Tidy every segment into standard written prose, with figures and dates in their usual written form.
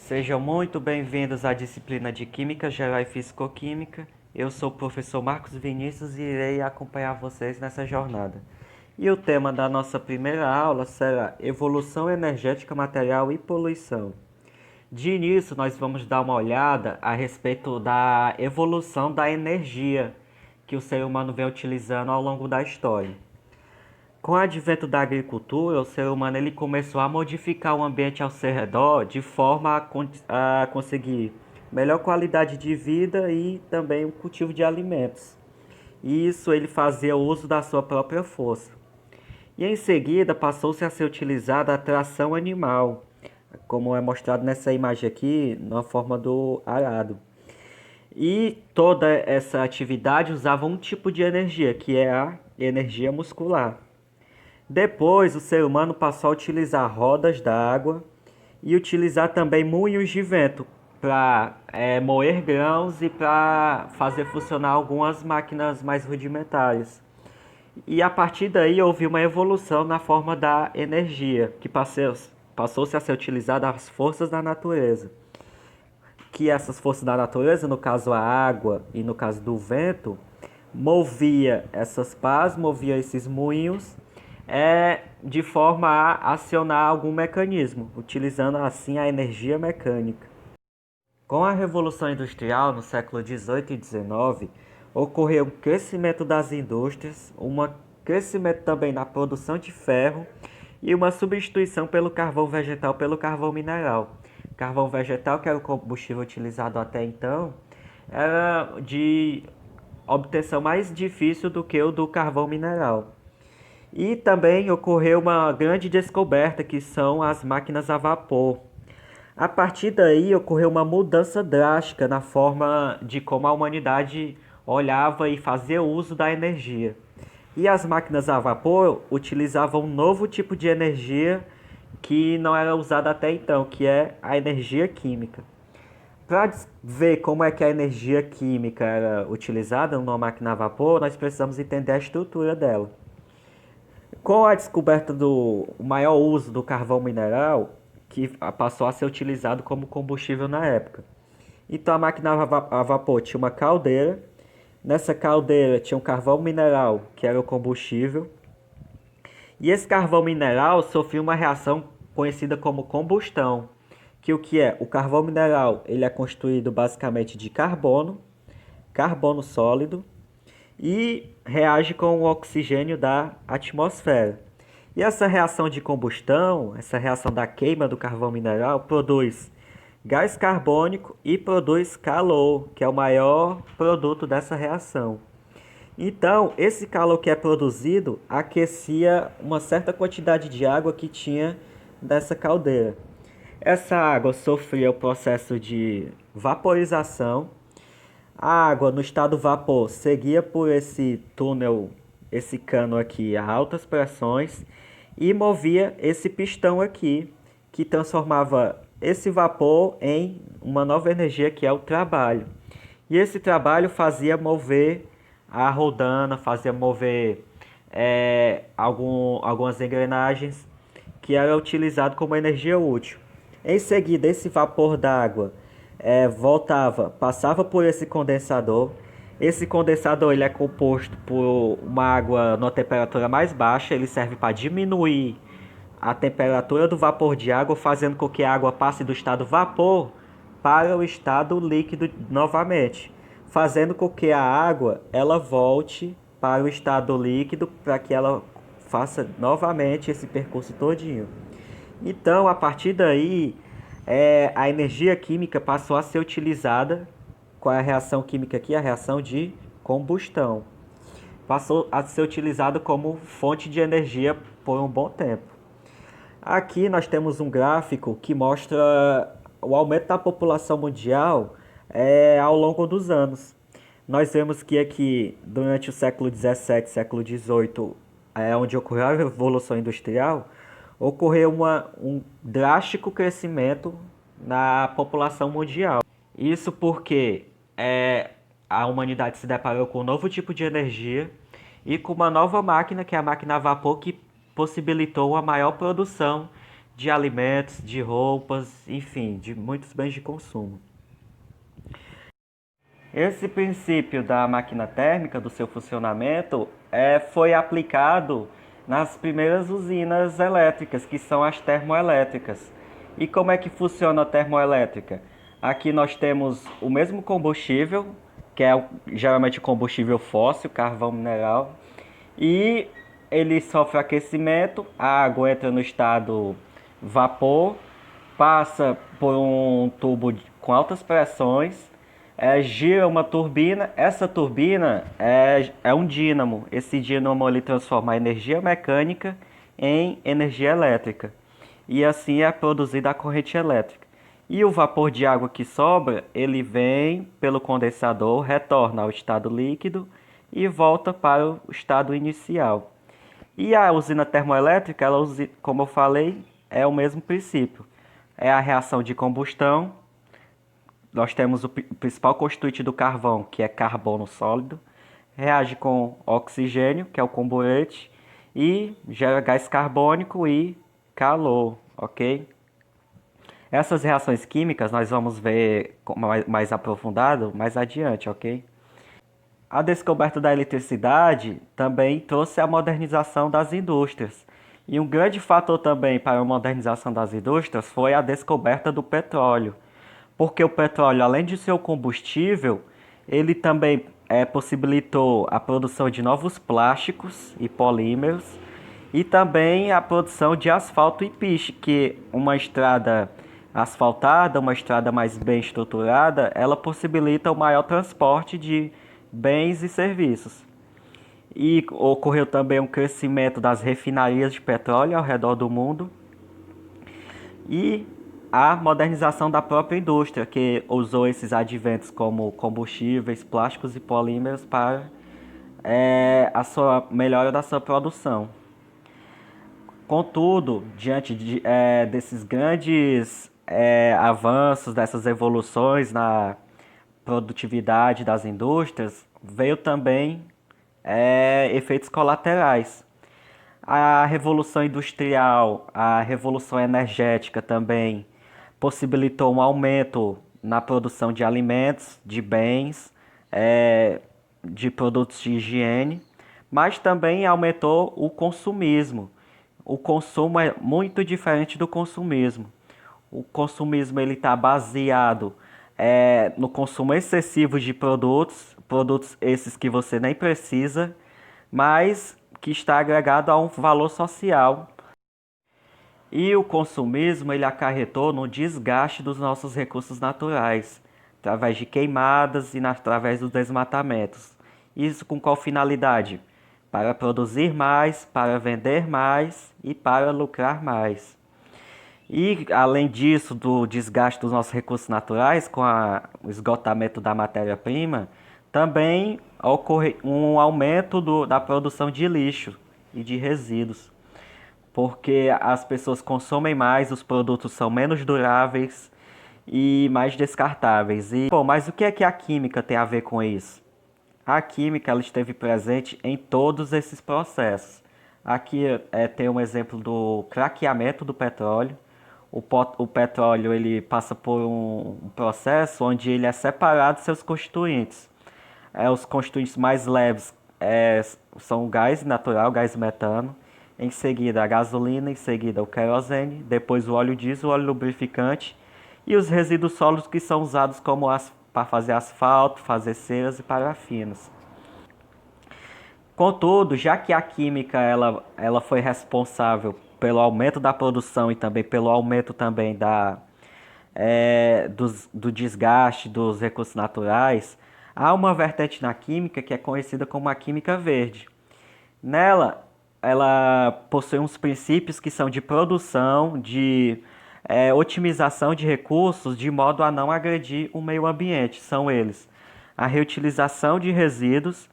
Sejam muito bem-vindos à disciplina de Química Geral e Físico-Química. Eu sou o professor Marcos Vinícius e irei acompanhar vocês nessa jornada. E o tema da nossa primeira aula será Evolução Energética Material e Poluição. De início, nós vamos dar uma olhada a respeito da evolução da energia que o ser humano vem utilizando ao longo da história. Com o advento da agricultura, o ser humano ele começou a modificar o ambiente ao seu redor de forma a conseguir melhor qualidade de vida e também o cultivo de alimentos. E isso ele fazia uso da sua própria força. E em seguida passou-se a ser utilizada a tração animal, como é mostrado nessa imagem aqui, na forma do arado. E toda essa atividade usava um tipo de energia, que é a energia muscular. Depois, o ser humano passou a utilizar rodas d'água e utilizar também moinhos de vento para moer grãos e para fazer funcionar algumas máquinas mais rudimentares. E a partir daí houve uma evolução na forma da energia, que passou-se a ser utilizada as forças da natureza. Que essas forças da natureza, no caso a água e no caso do vento, movia essas pás, movia esses moinhos de forma a acionar algum mecanismo, utilizando assim a energia mecânica. Com a Revolução Industrial no século XVIII e XIX, ocorreu um crescimento das indústrias, um crescimento também na produção de ferro e uma substituição pelo carvão vegetal pelo carvão mineral. Carvão vegetal, que era o combustível utilizado até então, era de obtenção mais difícil do que o do carvão mineral. E também ocorreu uma grande descoberta, que são as máquinas a vapor. A partir daí ocorreu uma mudança drástica na forma de como a humanidade olhava e fazia uso da energia. E as máquinas a vapor utilizavam um novo tipo de energia que não era usada até então, que é a energia química. Para ver como é que a energia química era utilizada numa máquina a vapor, nós precisamos entender a estrutura dela. Com a descoberta do maior uso do carvão mineral, que passou a ser utilizado como combustível na época. Então a máquina a vapor tinha uma caldeira, nessa caldeira tinha um carvão mineral, que era o combustível, e esse carvão mineral sofreu uma reação conhecida como combustão, que o que é? O carvão mineral ele é constituído basicamente de carbono, carbono sólido, e reage com o oxigênio da atmosfera. E essa reação de combustão, essa reação da queima do carvão mineral, produz gás carbônico e produz calor, que é o maior produto dessa reação. Então, esse calor que é produzido aquecia uma certa quantidade de água que tinha nessa caldeira. Essa água sofria o processo de vaporização. A água no estado vapor seguia por esse túnel, esse cano aqui a altas pressões e movia esse pistão aqui, que transformava esse vapor em uma nova energia que é o trabalho. E esse trabalho fazia mover a rodana, fazia mover algumas engrenagens que era utilizado como energia útil. Em seguida, esse vapor d'água passava por esse condensador. Esse condensador ele é composto por uma água numa temperatura mais baixa. Ele serve para diminuir a temperatura do vapor de água, fazendo com que a água passe do estado vapor para o estado líquido novamente, fazendo com que a água ela volte para o estado líquido para que ela faça novamente esse percurso todinho. Então, a partir daí, a energia química passou a ser utilizada com a reação química aqui, a reação de combustão. Passou a ser utilizada como fonte de energia por um bom tempo. Aqui nós temos um gráfico que mostra o aumento da população mundial ao longo dos anos. Nós vemos que aqui, durante o século XVII, século XVIII, onde ocorreu a Revolução Industrial, ocorreu um drástico crescimento na população mundial. Isso porque a humanidade se deparou com um novo tipo de energia e com uma nova máquina, que é a máquina a vapor, que possibilitou uma maior produção de alimentos, de roupas, enfim, de muitos bens de consumo. Esse princípio da máquina térmica, do seu funcionamento, foi aplicado nas primeiras usinas elétricas, que são as termoelétricas. E como é que funciona a termoelétrica? Aqui nós temos o mesmo combustível, que é geralmente combustível fóssil, carvão mineral, e ele sofre aquecimento, a água entra no estado vapor, passa por um tubo com altas pressões, gira uma turbina. Essa turbina é um dínamo. Esse dínamo ele transforma a energia mecânica em energia elétrica. E assim é produzida a corrente elétrica. E o vapor de água que sobra, ele vem pelo condensador, retorna ao estado líquido e volta para o estado inicial. E a usina termoelétrica, ela, como eu falei, é o mesmo princípio. É a reação de combustão. Nós temos o principal constituinte do carvão, que é carbono sólido, reage com oxigênio, que é o comburente, e gera gás carbônico e calor, ok? Essas reações químicas nós vamos ver mais aprofundado mais adiante, ok? A descoberta da eletricidade também trouxe a modernização das indústrias. E um grande fator também para a modernização das indústrias foi a descoberta do petróleo. Porque o petróleo, além de ser o combustível, ele também possibilitou a produção de novos plásticos e polímeros e também a produção de asfalto e piche, que uma estrada asfaltada, uma estrada mais bem estruturada, ela possibilita o maior transporte de bens e serviços. E ocorreu também um crescimento das refinarias de petróleo ao redor do mundo e a modernização da própria indústria, que usou esses adventos como combustíveis, plásticos e polímeros para a sua melhora da sua produção. Contudo, diante desses grandes avanços, dessas evoluções na produtividade das indústrias, veio também efeitos colaterais. A revolução industrial, a revolução energética também possibilitou um aumento na produção de alimentos, de bens, de produtos de higiene, mas também aumentou o consumismo. O consumo é muito diferente do consumismo. O consumismo ele está baseado no consumo excessivo de produtos esses que você nem precisa, mas que está agregado a um valor social. E o consumismo ele acarretou no desgaste dos nossos recursos naturais, através de queimadas e através dos desmatamentos. Isso com qual finalidade? Para produzir mais, para vender mais e para lucrar mais. E além disso, do desgaste dos nossos recursos naturais, com o esgotamento da matéria-prima, também ocorre um aumento da produção de lixo e de resíduos, porque as pessoas consomem mais, os produtos são menos duráveis e mais descartáveis. Mas o que é que a química tem a ver com isso? A química ela esteve presente em todos esses processos. Aqui tem um exemplo do craqueamento do petróleo. O petróleo ele passa por um processo onde ele é separado de seus constituintes. Os constituintes mais leves são o gás natural, gás metano. Em seguida a gasolina, em seguida o querosene, depois o óleo diesel, o óleo lubrificante e os resíduos sólidos que são usados para fazer asfalto, fazer ceras e parafinas. Contudo, já que a química ela foi responsável pelo aumento da produção e também pelo aumento também do desgaste dos recursos naturais, há uma vertente na química que é conhecida como a química verde. Nela, ela possui uns princípios que são de produção, de otimização de recursos, de modo a não agredir o meio ambiente. São eles: a reutilização de resíduos.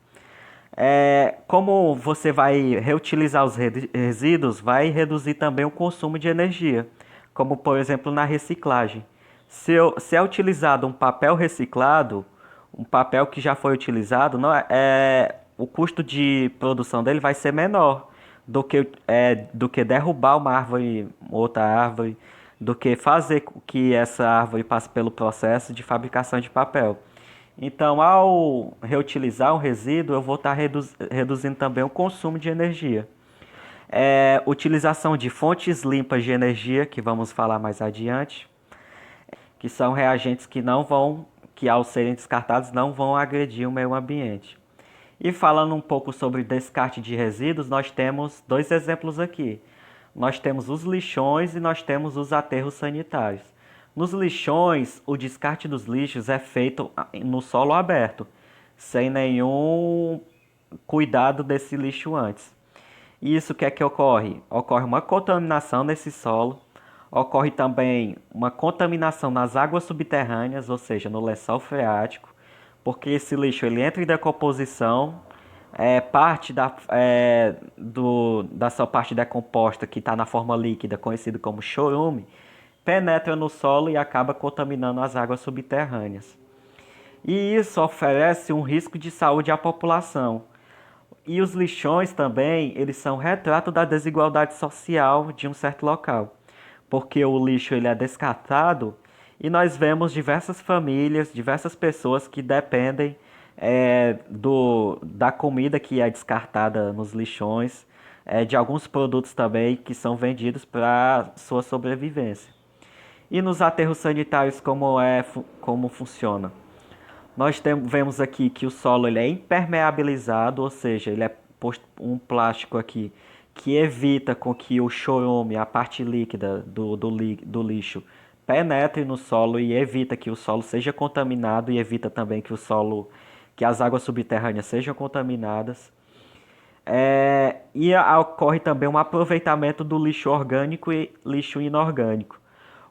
Como você vai reutilizar os resíduos, vai reduzir também o consumo de energia, como por exemplo na reciclagem. Se é utilizado um papel reciclado, um papel que já foi utilizado, o custo de produção dele vai ser menor, do que derrubar uma árvore, outra árvore, do que fazer com que essa árvore passe pelo processo de fabricação de papel. Então, ao reutilizar um resíduo, eu vou estar reduzindo também o consumo de energia. Utilização de fontes limpas de energia, que vamos falar mais adiante, que são reagentes que ao serem descartados não vão agredir o meio ambiente. E falando um pouco sobre descarte de resíduos, nós temos dois exemplos aqui. Nós temos os lixões e nós temos os aterros sanitários. Nos lixões, o descarte dos lixos é feito no solo aberto, sem nenhum cuidado desse lixo antes. E isso que é que ocorre? Ocorre uma contaminação nesse solo, ocorre também uma contaminação nas águas subterrâneas, ou seja, no lençol freático, porque esse lixo ele entra em decomposição, da sua parte decomposta, que está na forma líquida, conhecido como chorume, penetra no solo e acaba contaminando as águas subterrâneas. E isso oferece um risco de saúde à população. E os lixões também, eles são retrato da desigualdade social de um certo local, porque o lixo ele é descartado e nós vemos diversas famílias, diversas pessoas que dependem da comida que é descartada nos lixões, de alguns produtos também que são vendidos para sua sobrevivência. E nos aterros sanitários como funciona? Vemos aqui que o solo ele é impermeabilizado, ou seja, ele é posto um plástico aqui que evita com que o chorume, a parte líquida do lixo, penetre no solo e evita que o solo seja contaminado e evita também que as águas subterrâneas sejam contaminadas. E ocorre também um aproveitamento do lixo orgânico e lixo inorgânico.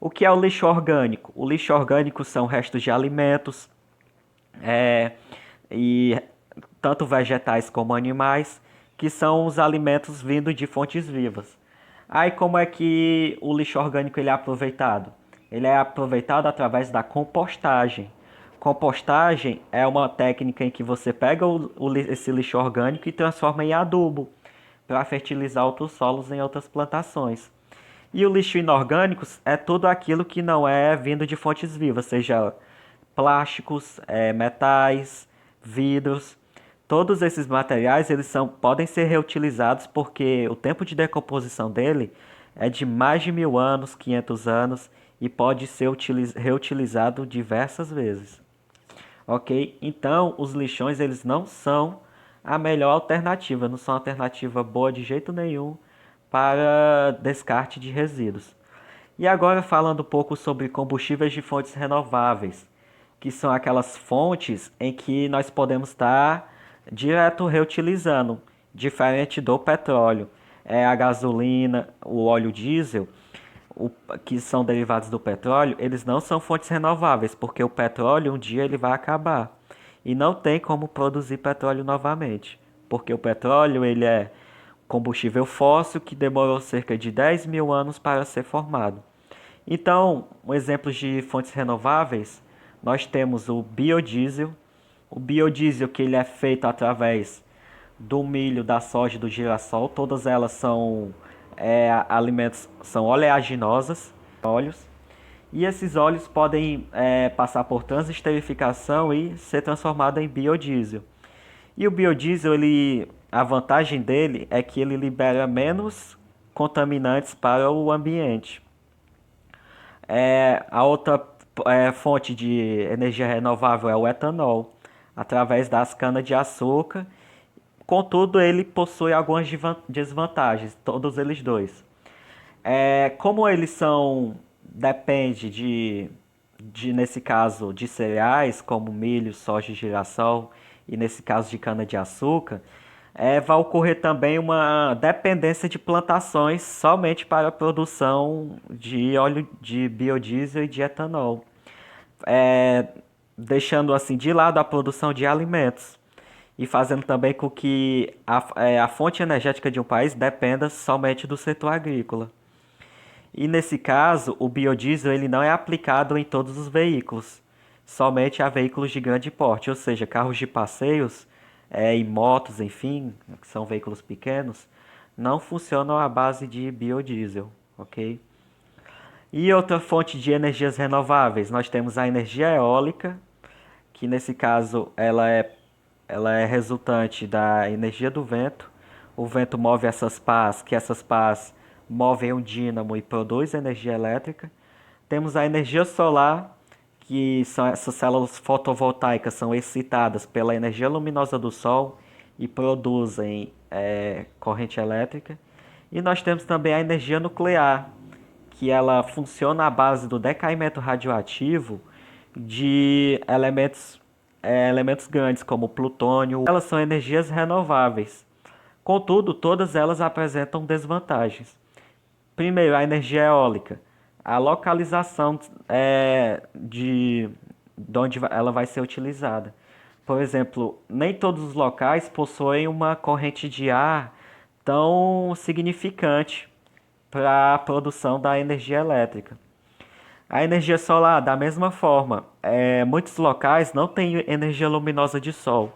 O que é o lixo orgânico? O lixo orgânico são restos de alimentos, e tanto vegetais como animais, que são os alimentos vindos de fontes vivas. Aí como é que o lixo orgânico ele é aproveitado? Ele é aproveitado através da compostagem. Compostagem é uma técnica em que você pega esse lixo orgânico e transforma em adubo para fertilizar outros solos em outras plantações. E o lixo inorgânico é tudo aquilo que não é vindo de fontes vivas, seja plásticos, metais, vidros. Todos esses materiais podem ser reutilizados porque o tempo de decomposição dele é de mais de 1000 anos, 500 anos, e pode ser reutilizado diversas vezes. Ok? Então, os lixões eles não são a melhor alternativa, não são alternativa boa de jeito nenhum para descarte de resíduos. E agora falando um pouco sobre combustíveis de fontes renováveis, que são aquelas fontes em que nós podemos estar direto reutilizando, diferente do petróleo. A gasolina, o óleo diesel, que são derivados do petróleo, eles não são fontes renováveis, porque o petróleo um dia ele vai acabar. E não tem como produzir petróleo novamente, porque o petróleo ele é combustível fóssil que demorou cerca de 10.000 anos para ser formado. Então, um exemplo de fontes renováveis, nós temos o biodiesel. O biodiesel que ele é feito através do milho, da soja e do girassol. Todas elas são alimentos, são oleaginosas, óleos. E esses óleos podem passar por transesterificação e ser transformado em biodiesel. E o biodiesel, a vantagem dele é que ele libera menos contaminantes para o ambiente. A outra fonte de energia renovável é o etanol, através das canas-de-açúcar. Contudo, ele possui algumas desvantagens, todos eles dois. Como eles depende nesse caso, de cereais, como milho, soja e girassol, e nesse caso de cana-de-açúcar, vai ocorrer também uma dependência de plantações somente para a produção de óleo de biodiesel e de etanol, deixando assim de lado a produção de alimentos e fazendo também com que a fonte energética de um país dependa somente do setor agrícola. E nesse caso, o biodiesel ele não é aplicado em todos os veículos, somente a veículos de grande porte, ou seja, carros de passeios e motos, enfim, que são veículos pequenos, não funcionam à base de biodiesel, ok? E outra fonte de energias renováveis, nós temos a energia eólica, que nesse caso ela é resultante da energia do vento. O vento move essas pás, que essas pás movem um dínamo e produz energia elétrica. Temos a energia solar, que são essas células fotovoltaicas, são excitadas pela energia luminosa do sol e produzem corrente elétrica. E nós temos também a energia nuclear, que ela funciona à base do decaimento radioativo de elementos grandes como plutônio. Elas são energias renováveis. Contudo, todas elas apresentam desvantagens. Primeiro, a energia eólica. A localização de onde ela vai ser utilizada. Por exemplo, nem todos os locais possuem uma corrente de ar tão significante para a produção da energia elétrica. A energia solar, da mesma forma, muitos locais não têm energia luminosa de sol.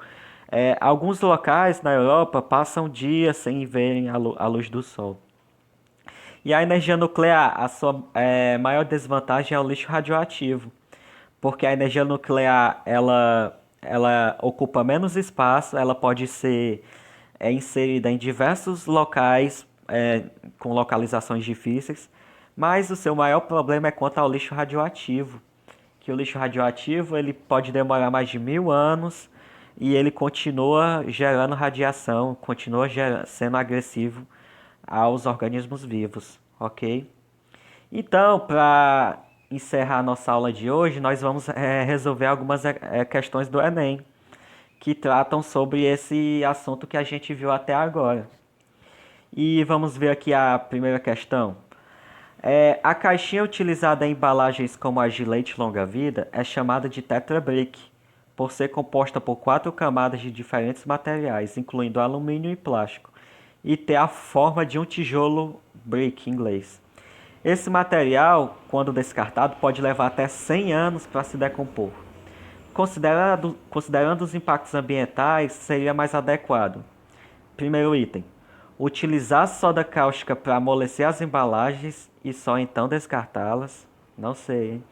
Alguns locais na Europa passam dias sem verem a luz do sol. E a energia nuclear, a sua maior desvantagem é o lixo radioativo, porque a energia nuclear ela ocupa menos espaço, ela pode ser inserida em diversos locais com localizações difíceis, mas o seu maior problema é quanto ao lixo radioativo, que o lixo radioativo ele pode demorar mais de 1000 anos e ele continua gerando radiação, continua sendo agressivo aos organismos vivos, ok? Então, para encerrar nossa aula de hoje, nós vamos resolver algumas questões do Enem, que tratam sobre esse assunto que a gente viu até agora. E vamos ver aqui a primeira questão. A caixinha utilizada em embalagens como a Gillette longa-vida é chamada de Tetra Brick, por ser composta por 4 camadas de diferentes materiais, incluindo alumínio e plástico, e ter a forma de um tijolo brick em inglês. Esse material, quando descartado, pode levar até 100 anos para se decompor. Considerando os impactos ambientais, seria mais adequado. Primeiro item: utilizar soda cáustica para amolecer as embalagens e só então descartá-las. Não sei, hein?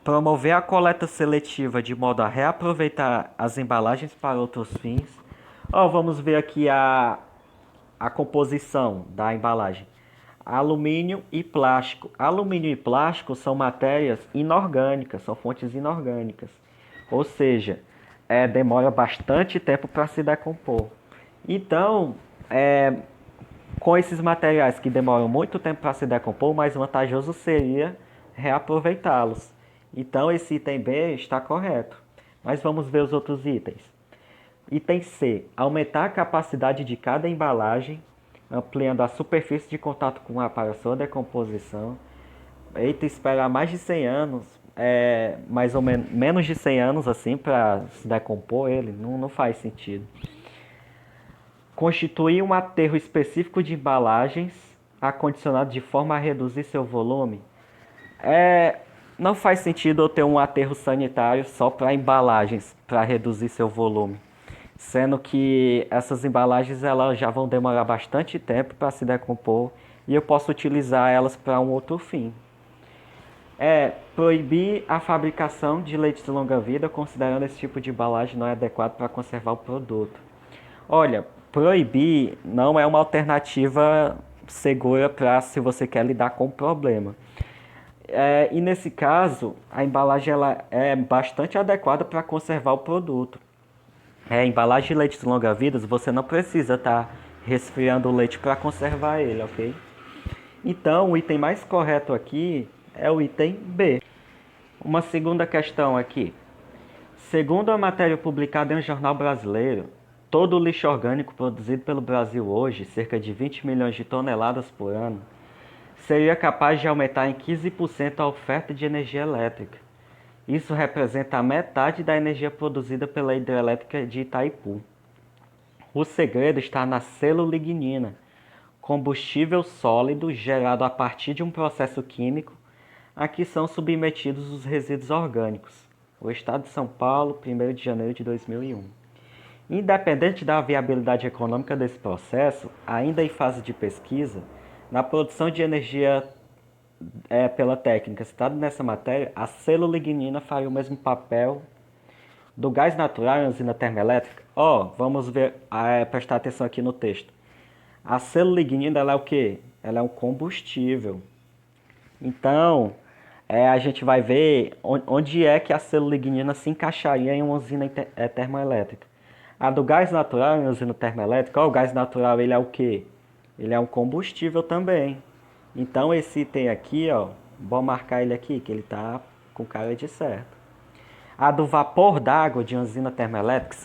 Promover a coleta seletiva de modo a reaproveitar as embalagens para outros fins. Vamos ver aqui a composição da embalagem. Alumínio e plástico. Alumínio e plástico são matérias inorgânicas, são fontes inorgânicas. Ou seja, demora bastante tempo para se decompor. Então, com esses materiais que demoram muito tempo para se decompor, o mais vantajoso seria reaproveitá-los. Então, esse item B está correto. Mas vamos ver os outros itens. Item C: aumentar a capacidade de cada embalagem, ampliando a superfície de contato com o ar para sua decomposição. Esperar mais de 100 anos, mais ou menos de 100 anos assim para se decompor ele, não faz sentido. Constituir um aterro específico de embalagens, acondicionado de forma a reduzir seu volume. Não faz sentido eu ter um aterro sanitário só para embalagens, para reduzir seu volume. Sendo que essas embalagens elas já vão demorar bastante tempo para se decompor e eu posso utilizar elas para um outro fim. Proibir a fabricação de leite de longa-vida, considerando esse tipo de embalagem não é adequado para conservar o produto. Olha, proibir não é uma alternativa segura para se você quer lidar com o problema. E nesse caso, a embalagem ela é bastante adequada para conservar o produto. Embalagem de leite de longa-vida, você não precisa estar resfriando o leite para conservar ele, ok? Então, o item mais correto aqui é o item B. Uma segunda questão aqui. Segundo a matéria publicada em um jornal brasileiro, todo o lixo orgânico produzido pelo Brasil hoje, cerca de 20 milhões de toneladas por ano, seria capaz de aumentar em 15% a oferta de energia elétrica. Isso representa a metade da energia produzida pela hidrelétrica de Itaipu. O segredo está na celullignina, combustível sólido gerado a partir de um processo químico a que são submetidos os resíduos orgânicos. O Estado de São Paulo, 1º de janeiro de 2001. Independente da viabilidade econômica desse processo, ainda em fase de pesquisa, na produção de energia pela técnica citada nessa matéria, a celullignina faria o mesmo papel do gás natural em usina termoelétrica. Vamos ver, prestar atenção aqui no texto. A celullignina ela é o quê? Ela é um combustível. Então, a gente vai ver onde é que a celullignina se encaixaria em uma usina termoelétrica. A do gás natural em usina termoelétrica, o gás natural ele é o quê? Ele é um combustível também. Então esse item aqui, vou marcar ele aqui, que ele está com cara de certo. A do vapor d'água de uma usina termoelétrica,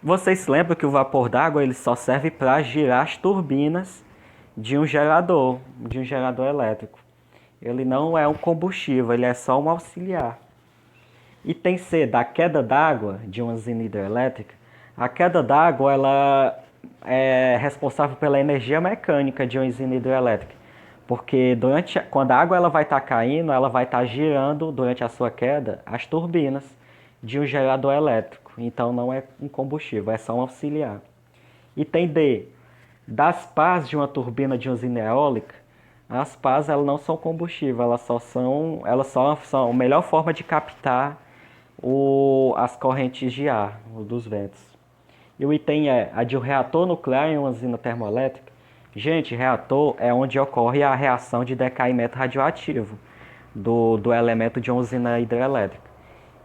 vocês se lembram que o vapor d'água ele só serve para girar as turbinas de um gerador elétrico. Ele não é um combustível, ele é só um auxiliar. Item C, da queda d'água de uma usina hidrelétrica. A queda d'água ela é responsável pela energia mecânica de uma usina hidrelétrica. Porque quando a água ela vai estar caindo, ela vai estar girando durante a sua queda as turbinas de um gerador elétrico. Então não é um combustível, é só um auxiliar. Item D, das pás de uma turbina de uma usina eólica, as pás elas não são combustível, elas só são a melhor forma de captar as correntes de ar dos ventos. E o item é a de um reator nuclear em uma usina termoelétrica. Gente, reator é onde ocorre a reação de decaimento radioativo do elemento de uma usina hidrelétrica.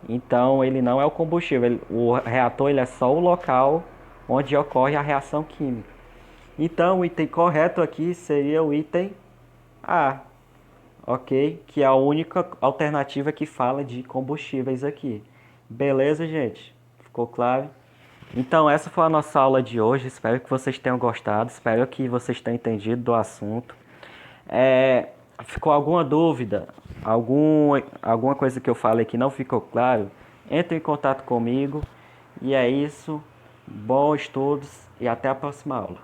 Então ele não é o combustível, o reator ele é só o local onde ocorre a reação química. Então o item correto aqui seria o item A, ok? Que é a única alternativa que fala de combustíveis aqui. Beleza, gente? Ficou claro? Então essa foi a nossa aula de hoje, espero que vocês tenham gostado, espero que vocês tenham entendido do assunto. Ficou alguma dúvida, alguma coisa que eu falei que não ficou claro, entre em contato comigo. E é isso, bons estudos e até a próxima aula.